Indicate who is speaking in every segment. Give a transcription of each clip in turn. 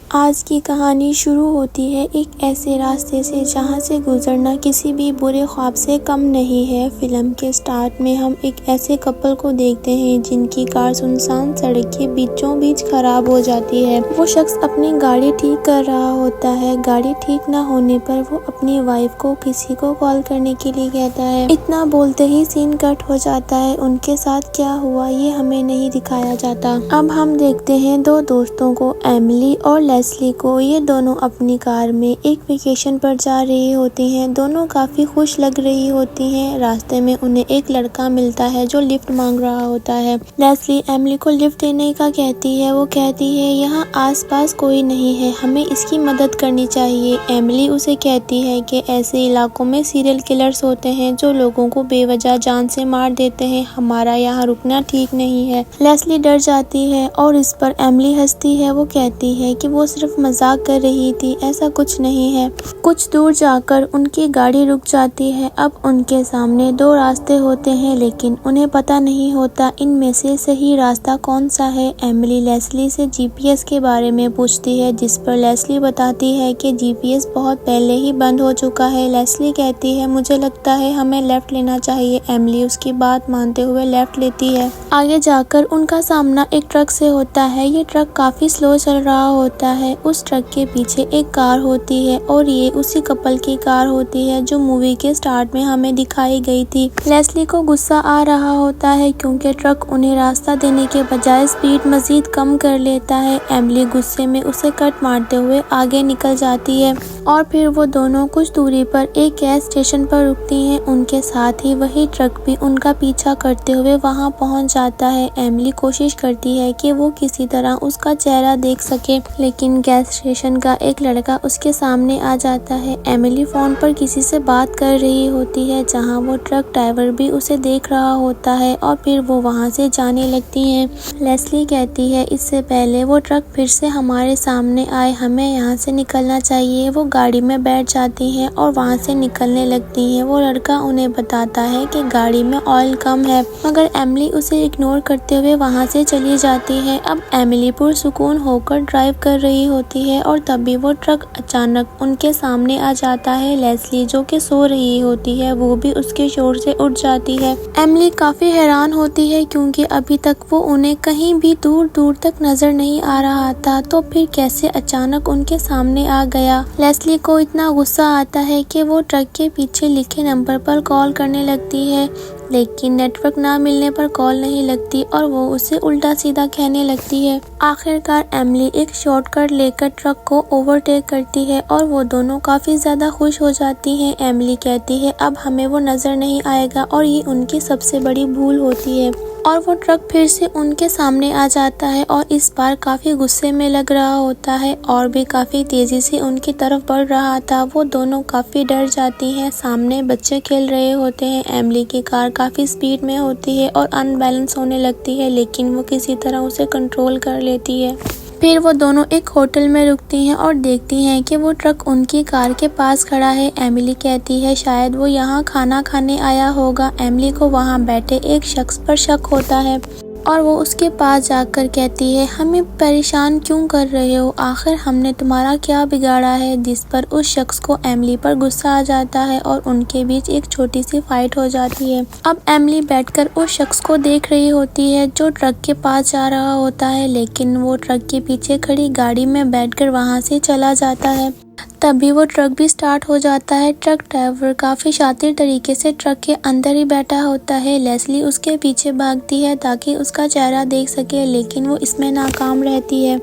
Speaker 1: आज की कहानी शुरू होती है एक ऐसे रास्ते से जहां से गुजरना किसी भी बुरे ख्वाब से कम नहीं है। फिल्म के स्टार्ट में हम एक ऐसे कपल को देखते हैं जिनकी कार सुनसान सड़क के बीचों बीच खराब हो जाती है। वो शख्स अपनी गाड़ी ठीक कर रहा होता है। गाड़ी ठीक ना होने पर वो अपनी वाइफ को किसी को कॉल करने के लिए कहता है। इतना बोलते ही सीन कट हो जाता है। उनके साथ क्या हुआ ये हमें नहीं दिखाया जाता। अब हम देखते हैं दो दोस्तों को, एमिली और लेस्ली को। ये दोनों अपनी कार में एक वेकेशन पर जा रही होती हैं। दोनों काफी खुश लग रही होती हैं। रास्ते में उन्हें एक लड़का मिलता है जो लिफ्ट मांग रहा होता है। लेस्ली एमिली को लिफ्ट देने का कहती है। वो कहती है यहाँ आसपास कोई नहीं है, हमें इसकी मदद करनी चाहिए। एमिली उसे कहती है कि ऐसे इलाकों में सीरियल किलर्स होते हैं जो लोगों को बेवजह जान से मार देते हैं, हमारा यहाँ रुकना ठीक नहीं है। लेस्ली डर जाती है और इस पर एमिली हंसती है। वो कहती है कि वो सिर्फ मजाक कर रही थी, ऐसा कुछ नहीं है। कुछ दूर जाकर उनकी गाड़ी रुक जाती है। अब उनके सामने दो रास्ते होते हैं लेकिन उन्हें पता नहीं होता इनमें से सही रास्ता कौन सा है। एमिली लेस्ली से जीपीएस के बारे में पूछती है जिस पर लेस्ली बताती है कि जीपीएस बहुत पहले ही बंद हो चुका है। लेस्ली कहती है मुझे लगता है हमें लेफ्ट लेना चाहिए। एमिली उसकी बात मानते हुए लेफ्ट लेती है। आगे जाकर उनका सामना एक ट्रक से होता है। ये ट्रक काफी स्लो चल रहा होता है। उस ट्रक के पीछे एक कार होती है और ये उसी कपल की कार होती है जो मूवी के स्टार्ट में हमें दिखाई गई थी। लेस्ली को गुस्सा आ रहा होता है क्योंकि ट्रक उन्हें रास्ता देने के बजाय स्पीड मजीद कम कर लेता है। एमिली गुस्से में उसे कट मारते हुए आगे निकल जाती है और फिर वो दोनों कुछ दूरी पर एक गैस स्टेशन पर रुकती हैं। उनके साथ ही वही ट्रक भी उनका पीछा करते हुए वहां पहुंच जाता है। एमिली कोशिश करती है कि वो किसी तरह उसका चेहरा देख सके लेकिन गैस स्टेशन का एक लड़का उसके सामने आ जाता है। एमिली फोन पर किसी से बात कर रही होती है जहां वो ट्रक ड्राइवर भी उसे देख रहा होता है और फिर वो वहां से जाने लगती हैं। लेस्ली कहती है इससे पहले वो ट्रक फिर से हमारे सामने आए, हमें यहाँ से निकलना चाहिए। वो गाड़ी में बैठ जाती हैं और वहाँ से निकलने लगती हैं। वो लड़का उन्हें बताता है कि गाड़ी में ऑयल कम है मगर एमिली उसे इग्नोर करते हुए वहाँ से चली जाती है। अब एमिली पुरसुकून होकर ड्राइव कर रही होती है और तभी वो ट्रक अचानक उनके सामने आ जाता है। लेस्ली जो कि सो रही होती है वो भी उसके शोर से उठ जाती है। एमिली काफी हैरान होती है क्योंकि अभी तक वो उन्हें कहीं भी दूर दूर तक नजर नहीं आ रहा था, तो फिर कैसे अचानक उनके सामने आ गया। लेस्ली को इतना गुस्सा आता है कि वो ट्रक के पीछे लिखे नंबर पर कॉल करने लगती है लेकिन नेटवर्क ना मिलने पर कॉल नहीं लगती और वो उसे उल्टा सीधा कहने लगती है। आखिरकार एमिली एक शॉर्टकट लेकर ट्रक को ओवरटेक करती है और वो दोनों काफी ज्यादा खुश हो जाती हैं। एमिली कहती है अब हमें वो नजर नहीं आएगा और ये उनकी सबसे बड़ी भूल होती है और वो ट्रक फिर से उनके सामने आ जाता है और इस बार काफी गुस्से में लग रहा होता है और भी काफी तेजी से उनकी तरफ बढ़ रहा था। वो दोनों काफी डर जाती हैं। सामने बच्चे खेल रहे होते हैं। एमिली की कार काफी स्पीड में होती है और अनबैलेंस होने लगती है लेकिन वो किसी तरह उसे कंट्रोल कर लेती है। फिर वो दोनों एक होटल में रुकती हैं और देखती हैं कि वो ट्रक उनकी कार के पास खड़ा है। एमिली कहती है शायद वो यहाँ खाना खाने आया होगा। एमिली को वहाँ बैठे एक शख्स पर शक होता है और वो उसके पास जाकर कहती है हमें परेशान क्यों कर रहे हो, आखिर हमने तुम्हारा क्या बिगाड़ा है। जिस पर उस शख्स को एमिली पर गुस्सा आ जाता है और उनके बीच एक छोटी सी फाइट हो जाती है। अब एमिली बैठकर उस शख्स को देख रही होती है जो ट्रक के पास जा रहा होता है लेकिन वो ट्रक के पीछे खड़ी गाड़ी में बैठकर वहाँ से चला जाता है। तभी वो ट्रक भी स्टार्ट हो जाता है। ट्रक ड्राइवर काफी शातिर तरीके से ट्रक के अंदर ही बैठा होता है। लेस्ली उसके पीछे भागती है ताकि उसका चेहरा देख सके लेकिन वो इसमें नाकाम रहती है।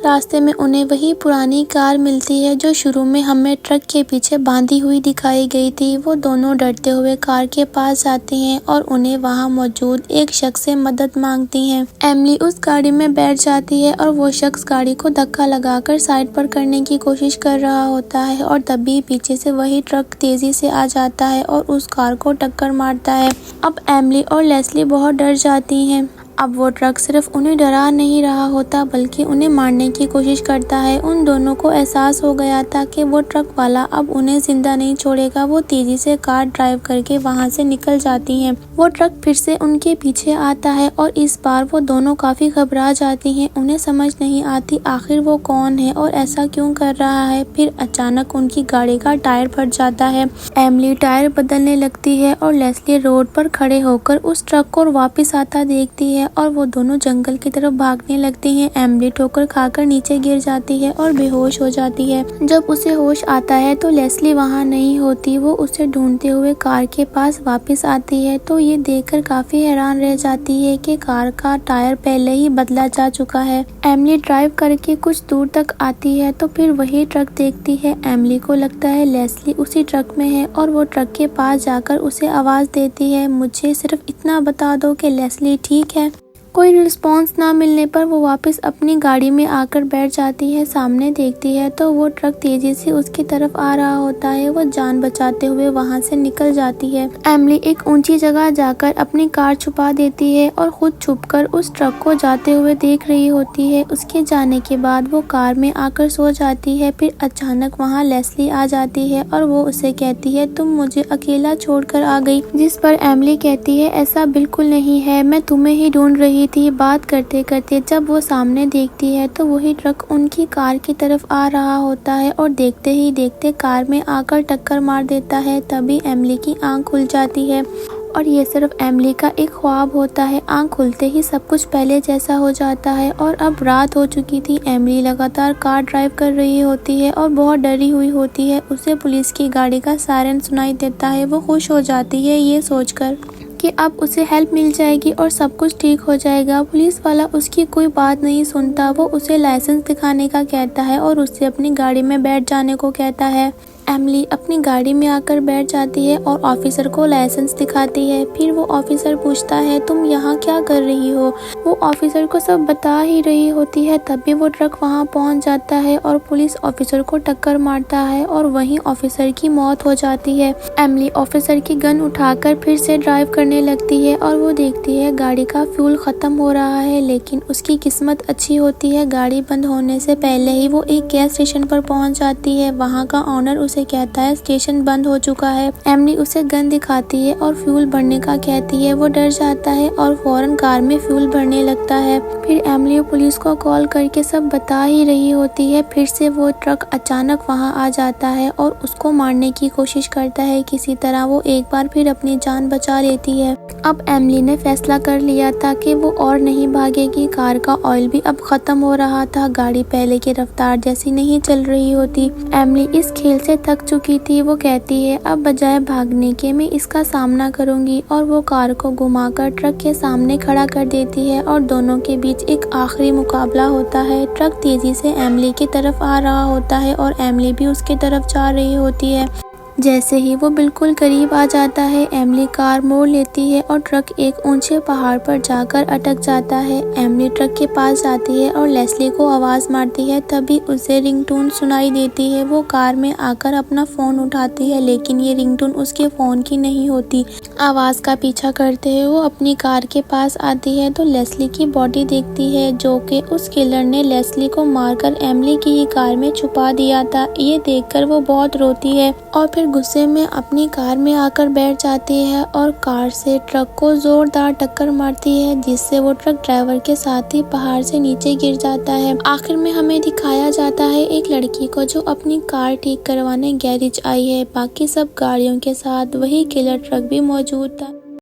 Speaker 1: रास्ते में उन्हें वही पुरानी कार मिलती है जो शुरू में हमें ट्रक के पीछे बांधी हुई दिखाई गई थी। वो दोनों डरते हुए कार के पास जाते हैं और उन्हें वहां मौजूद एक शख्स से मदद मांगती हैं। एमिली उस गाड़ी में बैठ जाती है और वो शख्स गाड़ी को धक्का लगाकर साइड पर करने की कोशिश कर रहा होता है और तभी पीछे से वही ट्रक तेजी से आ जाता है और उस कार को टक्कर मारता है। अब एमिली और लेस्ली बहुत डर जाती हैं। अब वो ट्रक सिर्फ उन्हें डरा नहीं रहा होता बल्कि उन्हें मारने की कोशिश करता है। उन दोनों को एहसास हो गया था कि वो ट्रक वाला अब उन्हें जिंदा नहीं छोड़ेगा। वो तेजी से कार ड्राइव करके वहाँ से निकल जाती हैं। वो ट्रक फिर से उनके पीछे आता है और इस बार वो दोनों काफी घबरा जाती हैं। उन्हें समझ नहीं आती आखिर वो कौन है और ऐसा क्यों कर रहा है। फिर अचानक उनकी गाड़ी का टायर फट जाता है। एमिली टायर बदलने लगती है और लेस्ली रोड पर खड़े होकर उस ट्रक को वापस आता देखती है और वो दोनों जंगल की तरफ भागने लगती हैं। एमिली ठोकर खाकर नीचे गिर जाती है और बेहोश हो जाती है। जब उसे होश आता है तो लेस्ली वहाँ नहीं होती। वो उसे ढूंढते हुए कार के पास वापस आती है तो ये देखकर काफी हैरान रह जाती है कि कार का टायर पहले ही बदला जा चुका है। एमिली ड्राइव करके कुछ दूर तक आती है तो फिर वही ट्रक देखती है। एमिली को लगता है लेस्ली उसी ट्रक में है और वो ट्रक के पास जाकर उसे आवाज देती है, मुझे सिर्फ इतना बता दो कि लेस्ली ठीक है। कोई रिस्पॉन्स ना मिलने पर वो वापस अपनी गाड़ी में आकर बैठ जाती है। सामने देखती है तो वो ट्रक तेजी से उसकी तरफ आ रहा होता है। वो जान बचाते हुए वहाँ से निकल जाती है। एमिली एक ऊंची जगह जाकर अपनी कार छुपा देती है और खुद छुपकर उस ट्रक को जाते हुए देख रही होती है। उसके जाने के बाद वो कार में आकर सो जाती है। फिर अचानक वहाँ लेस्ली आ जाती है और वो उसे कहती है, तुम मुझे अकेला छोड़कर आ गई। जिस पर एमिली कहती है, ऐसा बिल्कुल नहीं है, मैं तुम्हें ही ढूंढ रही थी। बात करते करते जब वो सामने देखती है तो वही ट्रक उनकी कार की तरफ आ रहा होता है और देखते ही देखते कार में आकर टक्कर मार देता है। तभी एमिली की आंख खुल जाती है और ये सिर्फ एमिली का एक ख्वाब होता है। आंख खुलते ही सब कुछ पहले जैसा हो जाता है और अब रात हो चुकी थी। एमिली लगातार कार ड्राइव कर रही होती है और बहुत डरी हुई होती है। उसे पुलिस की गाड़ी का सायरन सुनाई देता है। वो खुश हो जाती है ये सोचकर कि अब उसे हेल्प मिल जाएगी और सब कुछ ठीक हो जाएगा। पुलिस वाला उसकी कोई बात नहीं सुनता। वो उसे लाइसेंस दिखाने का कहता है और उससे अपनी गाड़ी में बैठ जाने को कहता है। एमिली अपनी गाड़ी में आकर बैठ जाती है और ऑफिसर को लाइसेंस दिखाती है। फिर वो ऑफिसर पूछता है, तुम यहाँ क्या कर रही हो। वो ऑफिसर को सब बता ही रही होती है। तभी वो ट्रक वहाँ पहुँच जाता है और पुलिस ऑफिसर को टक्कर मारता है और वहीं ऑफिसर की मौत हो जाती है। एमिली ऑफिसर की गन उठाकर फिर से ड्राइव करने लगती है और वो देखती है गाड़ी का फ्यूल खत्म हो रहा है। लेकिन उसकी किस्मत अच्छी होती है, गाड़ी बंद होने से पहले ही वो एक गैस स्टेशन पर पहुँच जाती है। वहाँ का ऑनर उसे कहता है स्टेशन बंद हो चुका है। एमिली उसे गन दिखाती है और फ्यूल भरने का कहती है। वो डर जाता है और फौरन कार में फ्यूल भरने लगता है। फिर एमिली पुलिस को कॉल करके सब बता ही रही होती है। फिर से वो ट्रक अचानक वहां आ जाता है और उसको मारने की कोशिश करता है। किसी तरह वो एक बार फिर अपनी जान बचा लेती है। अब एमिली ने फैसला कर लिया था कि वो और नहीं भागेगी। कार का ऑयल भी अब खत्म हो रहा था। गाड़ी पहले की रफ्तार जैसी नहीं चल रही होती। एमिली इस खेल से थक चुकी थी। वो कहती है, अब बजाय भागने के मैं इसका सामना करूंगी और वो कार को घुमाकर ट्रक के सामने खड़ा कर देती है और दोनों के बीच एक आखिरी मुकाबला होता है। ट्रक तेजी से एमिली की तरफ आ रहा होता है और एमिली भी उसकी तरफ जा रही होती है। जैसे ही वो बिल्कुल करीब आ जाता है, एमिली कार मोड़ लेती है और ट्रक एक ऊंचे पहाड़ पर जाकर अटक जाता है। एमिली ट्रक के पास जाती है और लेस्ली को आवाज मारती है। तभी उसे रिंगटोन सुनाई देती है। वो कार में आकर अपना फोन उठाती है, लेकिन ये रिंगटोन उसके फोन की नहीं होती। आवाज का पीछा करते हुए वो अपनी कार के पास आती है तो लेस्ली की बॉडी देखती है, जो कि उस किलर ने लेस्ली को मारकर एमिली की ही कार में छुपा दिया था। ये देखकर वो बहुत रोती है और फिर गुस्से में अपनी कार में आकर बैठ जाती है और कार से ट्रक को जोरदार टक्कर मारती है, जिससे वो ट्रक ड्राइवर के साथ ही पहाड़ से नीचे गिर जाता है। आखिर में हमें दिखाया जाता है एक लड़की को जो अपनी कार ठीक करवाने गैरेज आई है। बाकी सब गाड़ियों के साथ वही किलर ट्रक भी मौजूद था।